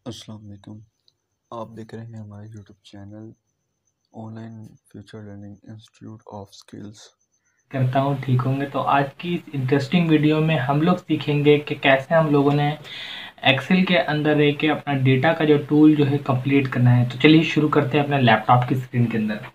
अस्सलाम वालेकुम। आप देख रहे हैं हमारे YouTube channel online future learning institute of skills. करता हूँ ठीक होंगे। तो आज की इस इंटरेस्टिंग वीडियो में हम लोग सीखेंगे कि कैसे हम लोगों ने एक्सेल के अंदर रह के अपना डेटा का जो टूल जो है कंप्लीट करना है। तो चलिए शुरू करते हैं अपने लैपटॉप की स्क्रीन के अंदर।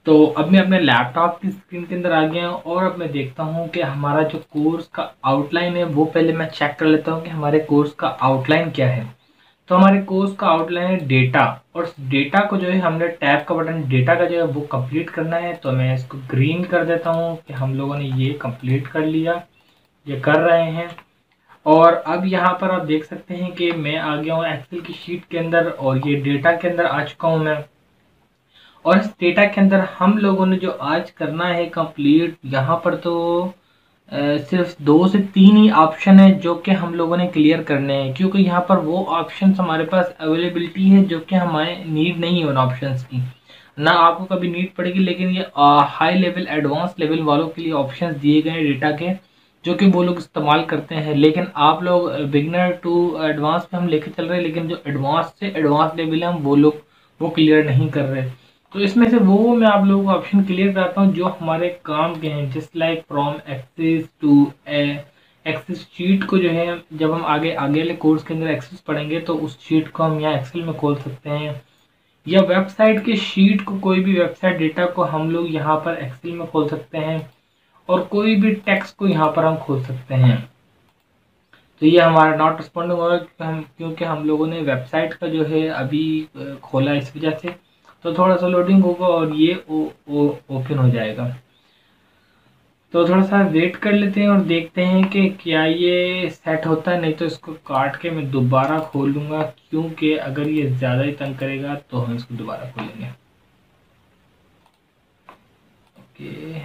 तो अब मैं अपने लैपटॉप की स्क्रीन के अंदर आ गया हूँ और अब मैं देखता हूँ कि हमारा जो कोर्स का आउटलाइन है वो पहले मैं चेक कर लेता हूँ कि हमारे कोर्स का आउटलाइन क्या है। तो हमारे कोर्स का आउटलाइन है डेटा, और इस डेटा को जो है हमने टैब का बटन डेटा का जो है वो कंप्लीट करना है। तो मैं इसको ग्रीन कर देता हूँ कि हम लोगों ने ये कंप्लीट कर लिया, ये कर रहे हैं। और अब यहाँ पर आप देख सकते हैं कि मैं आ गया हूँ एक्सेल की शीट के अंदर और ये डेटा के अंदर आ चुका हूँ मैं। और इस डेटा के अंदर हम लोगों ने जो आज करना है कंप्लीट, यहाँ पर तो सिर्फ 2 से 3 ही ऑप्शन है जो कि हम लोगों ने क्लियर करने हैं, क्योंकि यहाँ पर वो ऑप्शन हमारे पास अवेलेबिलिटी है जो कि हमारे नीड नहीं है उन ऑप्शंस की। ना आपको कभी नीड पड़ेगी, लेकिन ये हाई लेवल एडवांस लेवल वालों के लिए ऑप्शंस दिए गए हैं डेटा के, जो कि वो लोग इस्तेमाल करते हैं। लेकिन आप लोग बिगनर टू एडवांस में हम लेके चल रहे हैं, लेकिन जो एडवांस से एडवांस लेवल है हम वो लोग वो क्लियर नहीं कर रहे। तो इसमें से वो मैं आप लोगों को ऑप्शन क्लियर कराता हूँ जो हमारे काम के हैं, just like from access to access sheet को जो है जब हम आगे आगे वाले कोर्स के अंदर एक्सेस पढ़ेंगे तो उस शीट को हम यहाँ एक्सेल में खोल सकते हैं, या वेबसाइट के शीट को, कोई भी वेबसाइट डेटा को हम लोग यहाँ पर एक्सेल में खोल सकते हैं, और कोई भी टेक्स्ट को यहाँ पर हम खोल सकते हैं। तो ये हमारा नॉट रिस्पॉन्डिंग होगा क्योंकि हम लोगों ने वेबसाइट का जो है अभी खोला, इस वजह से तो थोड़ा सा लोडिंग होगा और ये ओपन हो जाएगा। तो थोड़ा सा वेट कर लेते हैं और देखते हैं कि क्या ये सेट होता है। नहीं तो इसको काट के मैं दोबारा खोल लूँगा, क्योंकि अगर ये ज़्यादा ही तंग करेगा तो हम इसको दोबारा खोलेंगे। Okay,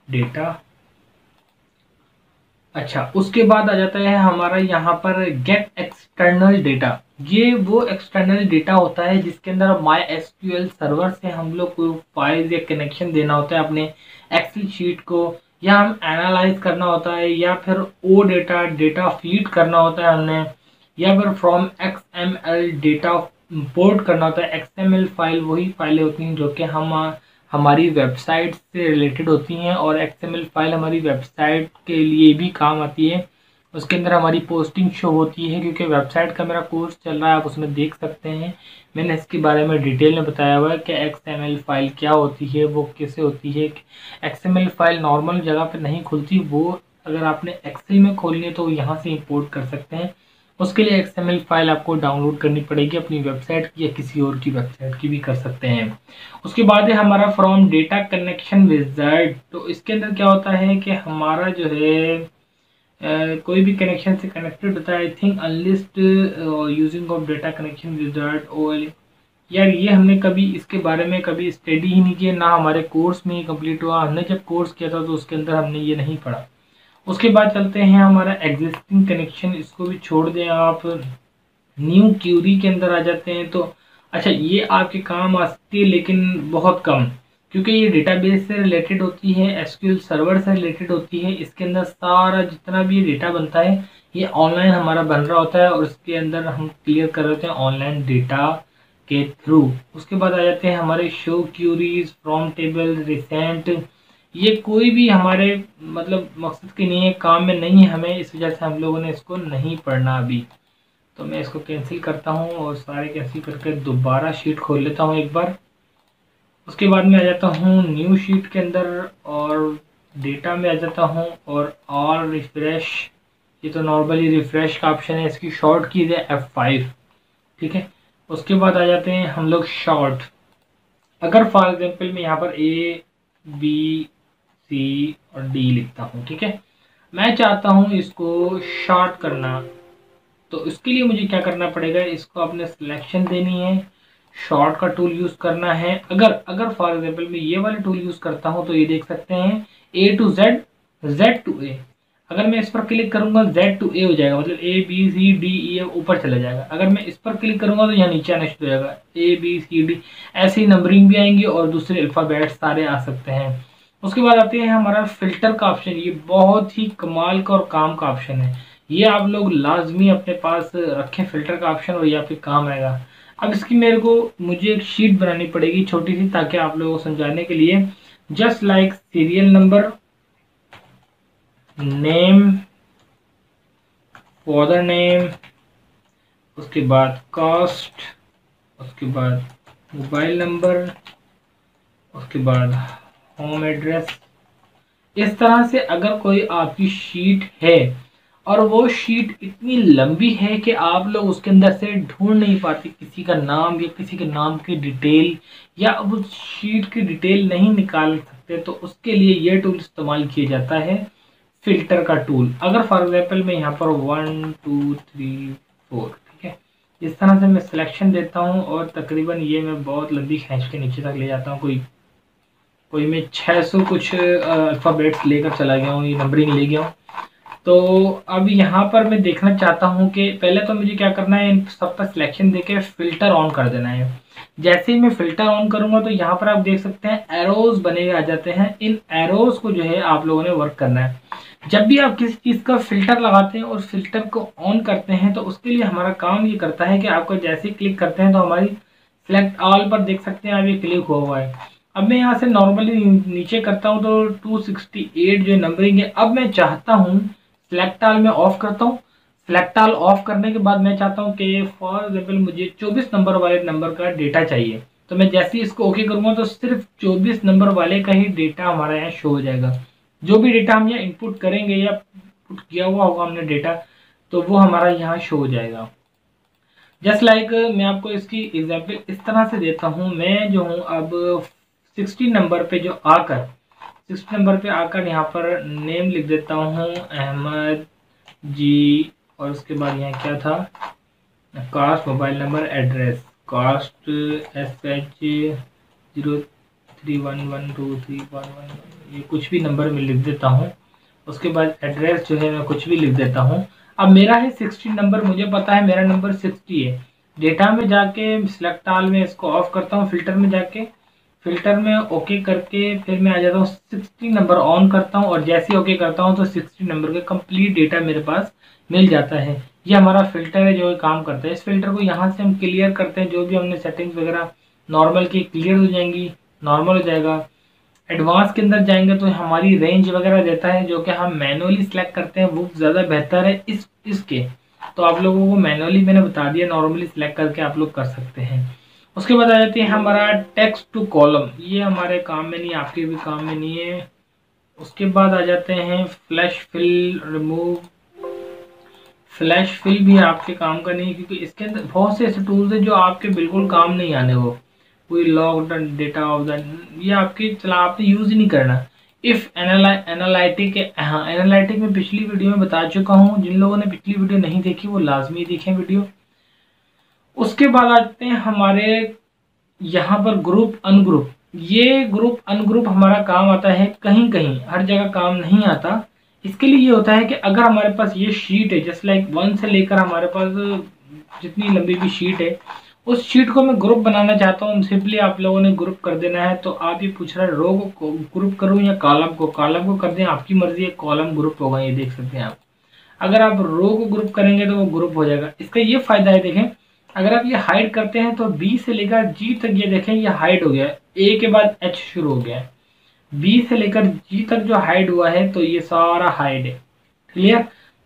data. अच्छा, उसके बाद आ जाता है हमारा यहाँ पर गेट एक्सटर्नल डेटा। ये वो एक्सटर्नल डेटा होता है जिसके अंदर माई एसक्यूएल सर्वर से हम लोग को फाइल्स या कनेक्शन देना होता है अपने एक्सेल शीट को, या हम एनालाइज करना होता है, या फिर ओ डेटा डेटा फीड करना होता है हमने, या फिर फ्रॉम एक्सएमएल डेटा इंपोर्ट करना होता है। एक्सएमएल फाइल वही फाइलें होती हैं जो कि हम हमारी वेबसाइट से रिलेटेड होती हैं, और एक्सएमएल फाइल हमारी वेबसाइट के लिए भी काम आती है। उसके अंदर हमारी पोस्टिंग शो होती है, क्योंकि वेबसाइट का मेरा कोर्स चल रहा है, आप उसमें देख सकते हैं। मैंने इसके बारे में डिटेल में बताया हुआ है कि एक्सएमएल फाइल क्या होती है, वो कैसे होती है। एक्सएमएल फाइल नॉर्मल जगह पर नहीं खुलती, वो अगर आपने एक्सेल में खोलनी है तो यहाँ से इंपोर्ट कर सकते हैं। उसके लिए एक्सएमएल फाइल आपको डाउनलोड करनी पड़ेगी अपनी वेबसाइट की, या किसी और की वेबसाइट की भी कर सकते हैं। उसके बाद है हमारा फ्रॉम डेटा कनेक्शन विजार्ड। तो इसके अंदर क्या होता है कि हमारा जो है कोई भी कनेक्शन से कनेक्टेड होता है। I think unless using of data connection wizard OL. यार ये हमने कभी इसके बारे में कभी स्टडी ही नहीं किया, ना हमारे कोर्स में ही कंप्लीट हुआ। हमने जब कोर्स किया था तो उसके अंदर हमने ये नहीं पढ़ा। उसके बाद चलते हैं हमारा एग्जिस्टिंग कनेक्शन, इसको भी छोड़ दें आप, न्यू क्यूरी के अंदर आ जाते हैं। तो अच्छा, ये आपके काम आ सकती है लेकिन बहुत कम, क्योंकि ये डेटाबेस से रिलेटेड होती है, एसक्यूएल सर्वर से रिलेटेड होती है। इसके अंदर सारा जितना भी डेटा बनता है ये ऑनलाइन हमारा बन रहा होता है, और इसके अंदर हम क्लियर कर रहे होते हैं ऑनलाइन डेटा के थ्रू। उसके बाद आ जाते हैं हमारे show queries, from table, recent. ये कोई भी हमारे मतलब मकसद के नहीं है, काम में नहीं है हमें, इस वजह से हम लोगों ने इसको नहीं पढ़ना अभी। तो मैं इसको कैंसिल करता हूँ और सारे कैंसिल करके दोबारा शीट खोल लेता हूँ एक बार। उसके बाद में आ जाता हूँ न्यू शीट के अंदर और डेटा में आ जाता हूँ और रिफ्रेश। ये तो नॉर्मली रिफ्रेश का ऑप्शन है, इसकी शॉर्ट कीज है F5। ठीक है, उसके बाद आ जाते हैं हम लोग शॉर्ट। अगर फॉर एग्जाम्पल मैं यहाँ पर A B C और D लिखता हूँ, ठीक है, मैं चाहता हूँ इसको शॉर्ट करना, तो इसके लिए मुझे क्या करना पड़ेगा, इसको अपने सिलेक्शन देनी है, शॉर्ट का टूल यूज करना है। अगर अगर फॉर एग्जांपल मैं ये वाले टूल यूज करता हूं तो ये देख सकते हैं A to Z, Z to A। अगर मैं इस पर क्लिक करूंगा Z to A हो जाएगा, मतलब A B C D E F ऊपर चला जाएगा। अगर मैं इस पर क्लिक करूंगा तो यहाँ नीचे आना शुरू हो जाएगा A B C D, ऐसे ही नंबरिंग भी आएंगी और दूसरे अल्फाबेट सारे आ सकते हैं। उसके बाद आते हैं हमारा फिल्टर का ऑप्शन। ये बहुत ही कमाल का और काम का ऑप्शन है, ये आप लोग लाजमी अपने पास रखें फिल्टर का ऑप्शन, और ये आपके काम आएगा। अब इसकी मुझे एक शीट बनानी पड़ेगी छोटी सी, ताकि आप लोगों को समझाने के लिए। Just like serial number, name, father name, उसके बाद कास्ट, उसके बाद मोबाइल नंबर, उसके बाद होम एड्रेस। इस तरह से अगर कोई आपकी शीट है और वो शीट इतनी लंबी है कि आप लोग उसके अंदर से ढूंढ नहीं पाते किसी का नाम या किसी के नाम की डिटेल, या उस शीट की डिटेल नहीं निकाल सकते, तो उसके लिए ये टूल इस्तेमाल किया जाता है, फिल्टर का टूल। अगर फॉर एग्जाम्पल मैं यहाँ पर 1 2 3 4, ठीक है, इस तरह से मैं सिलेक्शन देता हूँ और तकरीबन ये मैं बहुत लंबी खींच के नीचे तक ले जाता हूँ। कोई मैं 600 कुछ अल्फ़ाबेट्स लेकर चला गया हूँ, ये नंबरिंग ले गया हूँ। तो अब यहाँ पर मैं देखना चाहता हूँ कि पहले तो मुझे क्या करना है, इन सब पर सिलेक्शन देके फिल्टर ऑन कर देना है। जैसे ही मैं फिल्टर ऑन करूंगा तो यहाँ पर आप देख सकते हैं एरोज बने आ जाते हैं। इन एरोज को जो है आप लोगों ने वर्क करना है। जब भी आप किसी चीज़ का फिल्टर लगाते हैं और फिल्टर को ऑन करते हैं, तो उसके लिए हमारा काम ये करता है कि आपको जैसे ही क्लिक करते हैं तो हमारी सिलेक्ट ऑल पर देख सकते हैं अभी क्लिक हुआ है। अब मैं यहाँ से नॉर्मली नीचे करता हूँ तो 268 जो नंबरिंग है। अब मैं चाहता हूँ सिलेक्ट ऑल में ऑफ करता हूँ। सिलेक्ट ऑल ऑफ करने के बाद मैं चाहता हूँ कि फॉर एग्जाम्पल मुझे 24 नंबर वाले नंबर का डेटा चाहिए। तो मैं जैसे ही इसको ओके करूँगा तो सिर्फ 24 नंबर वाले का ही डेटा हमारे यहाँ शो हो जाएगा। जो भी डेटा हम यहाँ इनपुट करेंगे या पुट किया हुआ होगा हमने डेटा, तो वो हमारा यहाँ शो हो जाएगा। जस्ट लाइक मैं आपको इसकी एग्जाम्पल इस तरह से देता हूँ। मैं जो हूँ अब 60 नंबर पे आकर यहाँ पर नेम लिख देता हूँ अहमद जी, और उसके बाद यहाँ क्या था, caste, mobile number, address, caste SH 03112311, ये कुछ भी नंबर में लिख देता हूँ। उसके बाद एड्रेस जो है मैं कुछ भी लिख देता हूँ। अब मेरा है 60 नंबर, मुझे पता है मेरा नंबर 60 है। डेटा में जाके सिलेक्ट ऑल में इसको ऑफ करता हूँ, फिल्टर में जाके फिल्टर में ओके करके फिर मैं आ जाता हूँ 60 नंबर ऑन करता हूँ, और जैसे ही ओके करता हूँ तो 60 नंबर का कंप्लीट डेटा मेरे पास मिल जाता है। ये हमारा फिल्टर है जो काम करता है। इस फिल्टर को यहाँ से हम क्लियर करते हैं, जो भी हमने सेटिंग्स वगैरह नॉर्मल की क्लियर हो जाएंगी, नॉर्मल हो जाएगा। एडवांस के अंदर जाएंगे तो हमारी रेंज वगैरह देता है, जो कि हम मैनुअली सिलेक्ट करते हैं, वो ज़्यादा बेहतर है इसके। तो आप लोगों को मैनुअली मैंने बता दिया, नॉर्मली सिलेक्ट करके आप लोग कर सकते हैं। उसके बाद आ जाती है हमारा टेक्स्ट टू कॉलम। ये हमारे काम में नहीं, आपके भी काम में नहीं है। उसके बाद आ जाते हैं flash fill remove. Flash fill भी आपके काम का नहीं, क्योंकि इसके अंदर बहुत से ऐसे टूल्स हैं जो आपके बिल्कुल काम नहीं आने। वो कोई लॉग डेटा ऑफ द, ये आपने यूज ही नहीं करना। इफ एनालिटिक, हाँ एनालिटिक में पिछली वीडियो में बता चुका हूँ। जिन लोगों ने पिछली वीडियो नहीं देखी वो लाजमी देखें वीडियो। उसके बाद आते हैं हमारे यहाँ पर ग्रुप अनग्रुप। ये ग्रुप अनग्रुप हमारा काम आता है कहीं कहीं, हर जगह काम नहीं आता। इसके लिए ये होता है कि अगर हमारे पास ये शीट है, जस्ट लाइक 1 से लेकर हमारे पास जितनी लंबी भी शीट है, उस शीट को मैं ग्रुप बनाना चाहता हूँ। सिंपली आप लोगों ने ग्रुप कर देना है। तो आप ये पूछ रहे हैं रो को ग्रुप करूँ या कॉलम को कर दें, आपकी मर्जी है। कॉलम ग्रुप होगा, ये देख सकते हैं आप। अगर आप रो को ग्रुप करेंगे तो वो ग्रुप हो जाएगा। इसका ये फायदा है, देखें अगर आप ये हाइड करते हैं तो बी से लेकर जी तक ये देखें ये हाइड हो गया है, ए के बाद एच शुरू हो गया है। बी से लेकर जी तक जो हाइड हुआ है तो ये सारा हाइड है, क्लियर।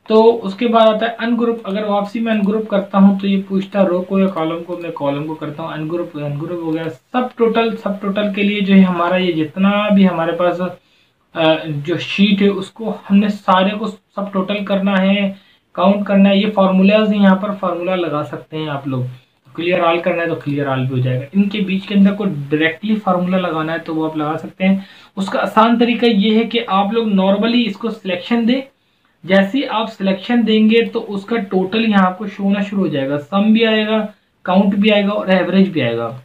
तो उसके बाद आता है अनग्रुप। अगर वापसी में अनग्रुप करता हूं तो ये पूछता है रो को या कॉलम को, मैं कॉलम को करता हूं अनग्रुप हो गया। सब टोटल के लिए जो है हमारा ये जितना भी हमारे पास जो शीट है उसको हमने सारे को सब टोटल करना है, काउंट करना है। ये फार्मूलाज यहाँ पर फार्मूला लगा सकते हैं आप लोग। क्लियर ऑल करना है तो क्लियर ऑल भी हो जाएगा। इनके बीच के अंदर को डायरेक्टली फार्मूला लगाना है तो वो आप लगा सकते हैं। उसका आसान तरीका ये है कि आप लोग नॉर्मली इसको सिलेक्शन दें। जैसे ही आप सिलेक्शन देंगे तो उसका टोटल यहाँ आपको शो होना शुरू हो जाएगा। सम भी आएगा, काउंट भी आएगा और एवरेज भी आएगा।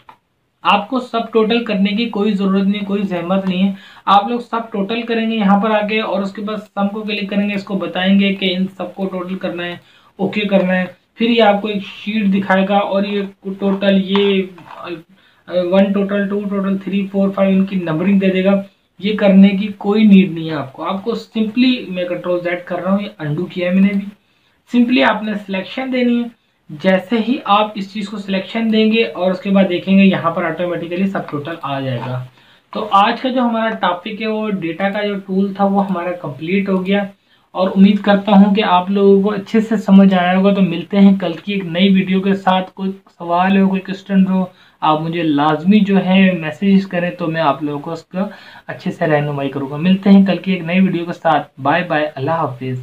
आपको सब टोटल करने की कोई जरूरत नहीं, कोई जहमत नहीं है। आप लोग सब टोटल करेंगे यहाँ पर आके और उसके बाद सम को क्लिक करेंगे, इसको बताएंगे कि इन सबको टोटल करना है, ओके करना है। फिर ये आपको एक शीट दिखाएगा और ये टोटल, ये 1 टोटल 2 टोटल 3 4 5 इनकी नंबरिंग दे देगा। ये करने की कोई नीड नहीं है आपको सिंपली, मैं कंट्रोल Z कर रहा हूँ, ये अंडू किया है मैंने भी। सिंपली आपने सिलेक्शन देनी है। जैसे ही आप इस चीज को सिलेक्शन देंगे और उसके बाद देखेंगे यहाँ पर ऑटोमेटिकली सब टोटल आ जाएगा। तो आज का जो हमारा टॉपिक है वो डेटा का जो टूल था वो हमारा कंप्लीट हो गया, और उम्मीद करता हूँ कि आप लोगों को अच्छे से समझ आया होगा। तो मिलते हैं कल की एक नई वीडियो के साथ। कोई सवाल हो, कोई क्वेश्चन हो, आप मुझे लाजमी जो है मैसेज करें, तो मैं आप लोगों को उसका अच्छे से रहनुमाई करूँगा। मिलते हैं कल की एक नई वीडियो के साथ। बाय बाय, अल्लाह हाफिज़।